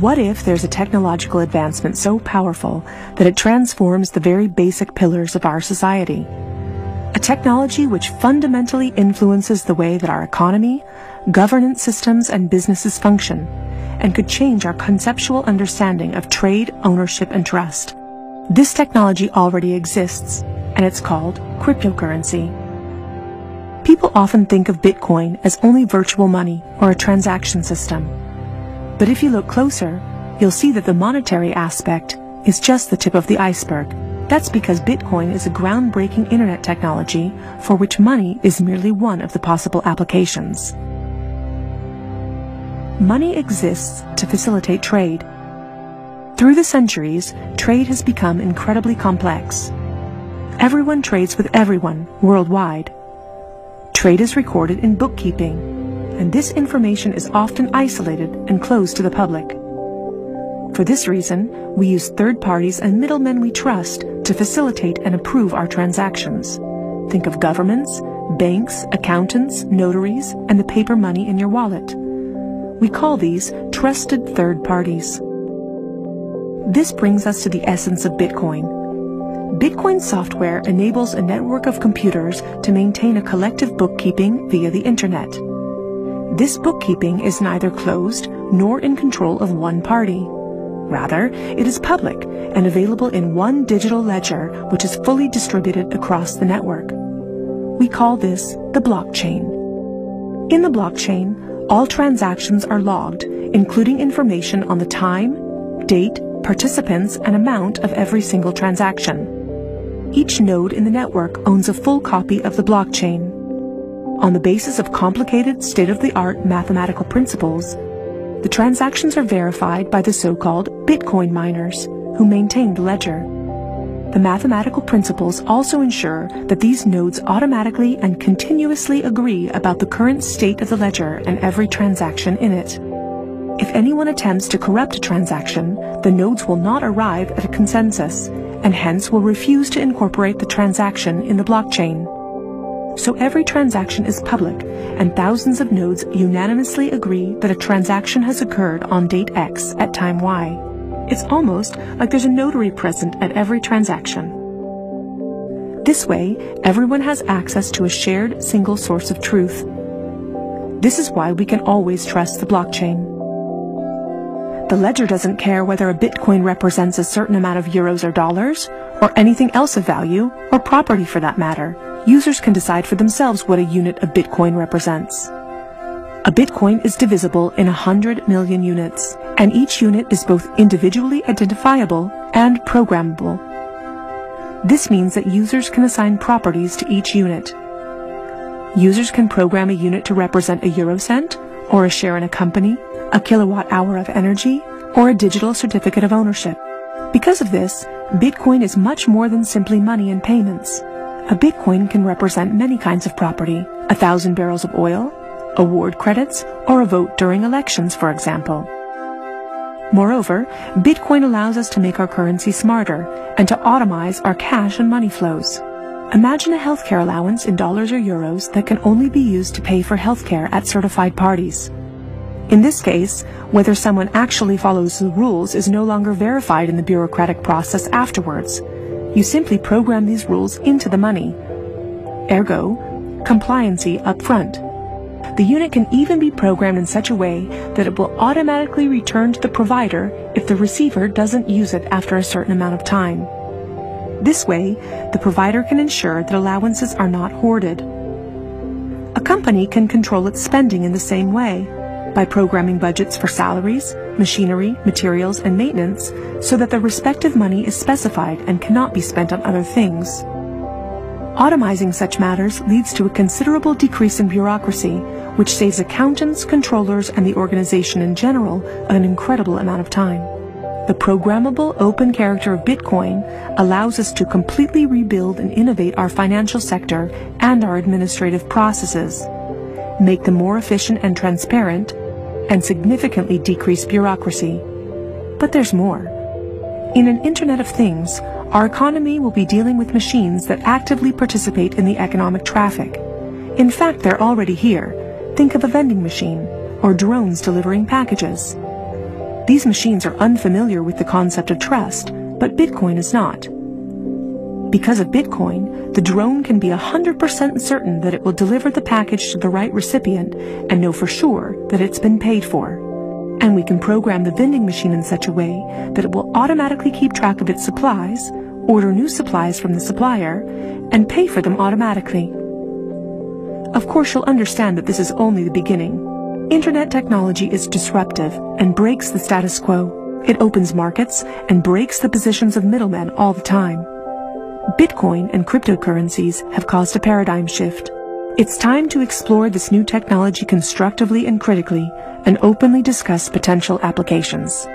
What if there's a technological advancement so powerful that it transforms the very basic pillars of our society? A technology which fundamentally influences the way that our economy, governance systems, and businesses function, and could change our conceptual understanding of trade, ownership, and trust. This technology already exists, and it's called cryptocurrency. People often think of Bitcoin as only virtual money or a transaction system. But if you look closer, you'll see that the monetary aspect is just the tip of the iceberg. That's because Bitcoin is a groundbreaking internet technology for which money is merely one of the possible applications. Money exists to facilitate trade. Through the centuries, trade has become incredibly complex. Everyone trades with everyone worldwide. Trade is recorded in bookkeeping, and this information is often isolated and closed to the public. For this reason, we use third parties and middlemen we trust to facilitate and approve our transactions. Think of governments, banks, accountants, notaries, and the paper money in your wallet. We call these trusted third parties. This brings us to the essence of Bitcoin. Bitcoin software enables a network of computers to maintain a collective bookkeeping via the internet. This bookkeeping is neither closed nor in control of one party. Rather, it is public and available in one digital ledger which is fully distributed across the network. We call this the blockchain. In the blockchain, all transactions are logged, including information on the time, date, participants, and amount of every single transaction. Each node in the network owns a full copy of the blockchain. On the basis of complicated, state-of-the-art mathematical principles, the transactions are verified by the so-called Bitcoin miners, who maintain the ledger. The mathematical principles also ensure that these nodes automatically and continuously agree about the current state of the ledger and every transaction in it. If anyone attempts to corrupt a transaction, the nodes will not arrive at a consensus, and hence will refuse to incorporate the transaction in the blockchain. So every transaction is public, and thousands of nodes unanimously agree that a transaction has occurred on date X at time Y. It's almost like there's a notary present at every transaction. This way, everyone has access to a shared single source of truth. This is why we can always trust the blockchain. The ledger doesn't care whether a Bitcoin represents a certain amount of euros or dollars, or anything else of value, or property for that matter. Users can decide for themselves what a unit of Bitcoin represents. A Bitcoin is divisible in 100 million units, and each unit is both individually identifiable and programmable. This means that users can assign properties to each unit. Users can program a unit to represent a eurocent, or a share in a company, a kilowatt hour of energy, or a digital certificate of ownership. Because of this, Bitcoin is much more than simply money and payments. A Bitcoin can represent many kinds of property, 1,000 barrels of oil, award credits, or a vote during elections, for example. Moreover, Bitcoin allows us to make our currency smarter and to automize our cash and money flows. Imagine a healthcare allowance in dollars or euros that can only be used to pay for healthcare at certified parties. In this case, whether someone actually follows the rules is no longer verified in the bureaucratic process afterwards. You simply program these rules into the money. Ergo, compliancy up front. The unit can even be programmed in such a way that it will automatically return to the provider if the receiver doesn't use it after a certain amount of time. This way, the provider can ensure that allowances are not hoarded. A company can control its spending in the same way, by programming budgets for salaries, machinery, materials, and maintenance so that the respective money is specified and cannot be spent on other things. Automizing such matters leads to a considerable decrease in bureaucracy, which saves accountants, controllers, and the organization in general an incredible amount of time. The programmable open character of Bitcoin allows us to completely rebuild and innovate our financial sector and our administrative processes, make them more efficient and transparent, and significantly decrease bureaucracy. But there's more. In an Internet of Things, our economy will be dealing with machines that actively participate in the economic traffic. In fact, they're already here. Think of a vending machine, or drones delivering packages. These machines are unfamiliar with the concept of trust, but Bitcoin is not. Because of Bitcoin, the drone can be 100% certain that it will deliver the package to the right recipient and know for sure that it's been paid for. And we can program the vending machine in such a way that it will automatically keep track of its supplies, order new supplies from the supplier, and pay for them automatically. Of course, you'll understand that this is only the beginning. Internet technology is disruptive and breaks the status quo. It opens markets and breaks the positions of middlemen all the time. Bitcoin and cryptocurrencies have caused a paradigm shift. It's time to explore this new technology constructively and critically and openly discuss potential applications.